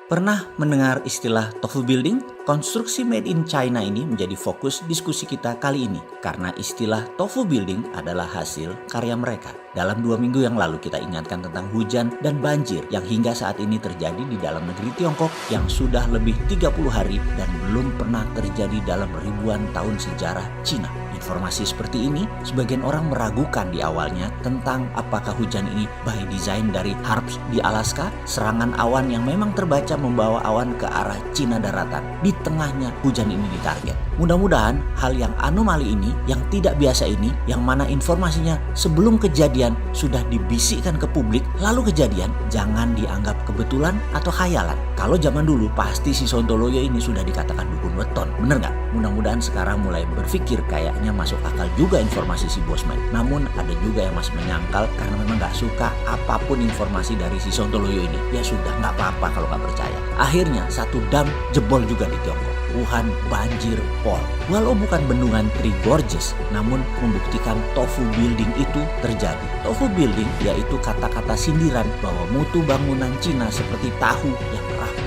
Pernah mendengar istilah tofu building? Konstruksi made in China ini menjadi fokus diskusi kita kali ini karena istilah tofu building adalah hasil karya mereka. Dalam 2 minggu yang lalu kita ingatkan tentang hujan dan banjir yang hingga saat ini terjadi di dalam negeri Tiongkok yang sudah lebih 30 hari dan belum pernah terjadi dalam ribuan tahun sejarah Cina. Informasi seperti ini, sebagian orang meragukan di awalnya tentang apakah hujan ini by design dari HARPS di Alaska, serangan awan yang memang terbaca membawa awan ke arah Cina daratan. Di tengahnya hujan ini ditarget. Mudah-mudahan hal yang anomali ini, yang tidak biasa ini, yang mana informasinya sebelum kejadian sudah dibisikkan ke publik, lalu kejadian, jangan dianggap kebetulan atau khayalan. Kalau zaman dulu pasti si Sontoloyo ini sudah dikatakan dukun weton, bener nggak? Mudah-mudahan sekarang mulai berpikir kayaknya masuk akal juga informasi si Bosman. Namun ada juga yang masih menyangkal karena memang nggak suka apapun informasi dari si Sontoloyo ini. Ya sudah, nggak apa-apa kalau nggak percaya. Akhirnya satu dam jebol juga di Tiongkok. Wuhan banjir pol. Walau bukan bendungan Three Gorges, namun membuktikan tofu building itu terjadi. Tofu building yaitu kata-kata sindiran bahwa mutu bangunan Cina seperti tahu yang rapuh.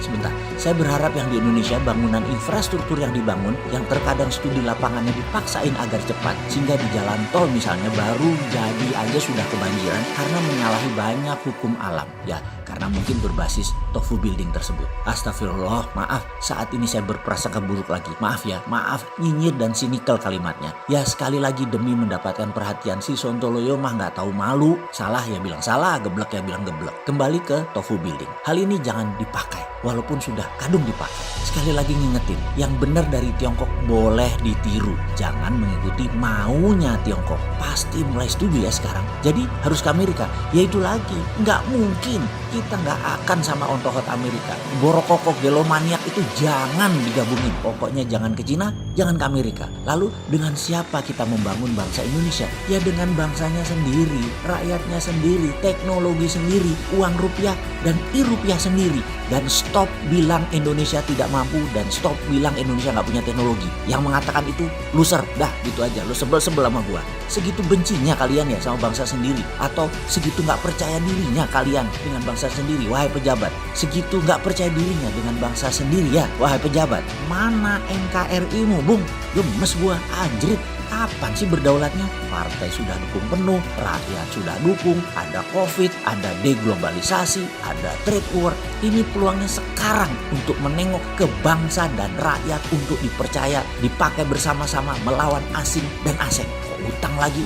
Sebentar, saya berharap yang di Indonesia bangunan infrastruktur yang dibangun yang terkadang studi lapangannya dipaksain agar cepat sehingga di jalan tol misalnya baru jadi aja sudah kebanjiran karena menyalahi banyak hukum alam. Ya, karena mungkin berbasis tofu building tersebut. Astagfirullah, maaf, saat ini saya berprasangka buruk lagi. Maaf ya, maaf, nyinyir dan sinikal kalimatnya. Ya sekali lagi demi mendapatkan perhatian si Sontoloyo mah nggak tahu malu. Salah ya bilang salah, geblek ya bilang geblek. Kembali ke tofu building. Hal ini jangan dipakai. Walaupun sudah kadung dipakai. Sekali lagi ngingetin, yang benar dari Tiongkok boleh ditiru. Jangan mengikuti maunya Tiongkok. Pasti mulai setuju ya sekarang. Jadi harus ke Amerika. Ya itu lagi, nggak mungkin. Kita nggak akan sama ontohot Amerika. Borokokok gelomaniak itu jangan digabungin. Pokoknya jangan ke Cina, jangan ke Amerika. Lalu dengan siapa kita membangun bangsa Indonesia? Ya dengan bangsanya sendiri, rakyatnya sendiri, teknologi sendiri, uang rupiah dan rupiah sendiri. Dan stop bilang Indonesia tidak mampu dan stop bilang Indonesia nggak punya teknologi. Yang mengatakan itu loser, dah gitu aja. Lo sebel-sebel sama gua. Segitu bencinya kalian ya sama bangsa sendiri, atau segitu nggak percaya dirinya kalian dengan bangsa sendiri, wahai pejabat. Segitu nggak percaya dirinya dengan bangsa sendiri ya, wahai pejabat. Mana NKRI-mu, Bung? Gemes gua, anjrit. Kapan sih berdaulatnya? Partai sudah dukung penuh, rakyat sudah dukung, ada COVID, ada deglobalisasi, ada trade war. Ini peluangnya sekarang untuk menengok ke bangsa dan rakyat untuk dipercaya, dipakai bersama-sama melawan asing dan asing. Utang lagi,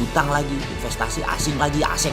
investasi asing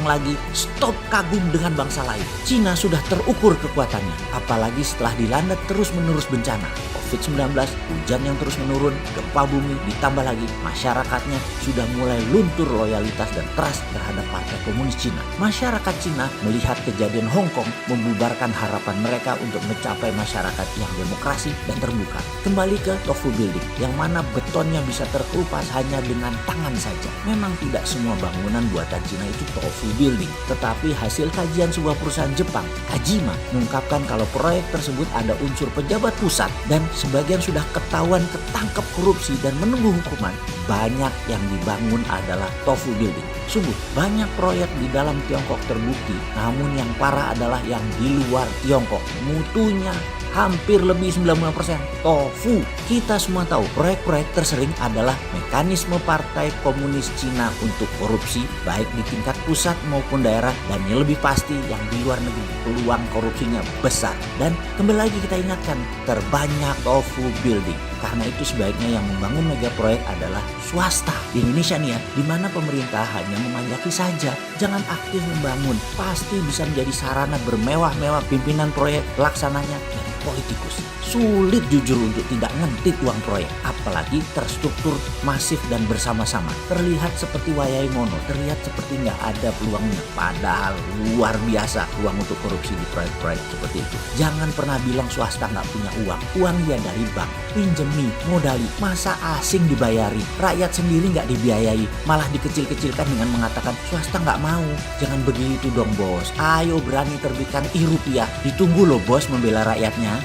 lagi. Stop kagum dengan bangsa lain. Cina sudah terukur kekuatannya, apalagi setelah dilanda terus-menerus bencana. COVID-19, hujan yang terus menurun, gempa bumi, ditambah lagi masyarakatnya sudah mulai luntur loyalitas dan trust terhadap Partai Komunis Cina. Masyarakat Cina melihat kejadian Hong Kong membubarkan harapan mereka untuk mencapai masyarakat yang demokrasi dan terbuka. Kembali ke tofu building, yang mana betonnya bisa terkelupas hanya dengan tangan saja. Memang tidak semua bangunan buatan Cina itu tofu building, tetapi hasil kajian sebuah perusahaan Jepang, Kajima, mengungkapkan kalau proyek tersebut ada unsur pejabat pusat dan sebagian sudah ketahuan ketangkep korupsi dan menunggu hukuman. Banyak yang dibangun adalah tofu building. Sungguh banyak proyek di dalam Tiongkok terbukti, namun yang parah adalah yang di luar Tiongkok. Mutunya hampir lebih 90% tofu. Kita semua tahu proyek-proyek tersering adalah mekanisme Partai Komunis Cina untuk korupsi baik di tingkat pusat maupun daerah, dan yang lebih pasti yang di luar negeri peluang korupsinya besar. Dan kembali lagi kita ingatkan, terbanyak tofu building. Karena itu sebaiknya yang membangun mega proyek adalah swasta. Di Indonesia nih ya, di mana pemerintah hanya memanjaki saja, jangan aktif membangun. Pasti bisa menjadi sarana bermewah-mewah pimpinan proyek pelaksananya dari politikus. Sulit jujur untuk tidak ngentit uang proyek, apalagi terstruktur masif dan bersama-sama. Terlihat seperti wayai mono, terlihat seperti nggak ada peluangnya, padahal luar biasa uang untuk korupsi di proyek-proyek seperti itu. Jangan pernah bilang swasta nggak punya uang. Uang ya dari bank, pinjemi, modali, masa asing dibayari, rakyat sendiri nggak dibiayai, malah dikecil-kecilkan dengan mengatakan swasta nggak mau. Jangan begitu dong bos, ayo berani terbitkan rupiah, ditunggu loh bos membela rakyatnya.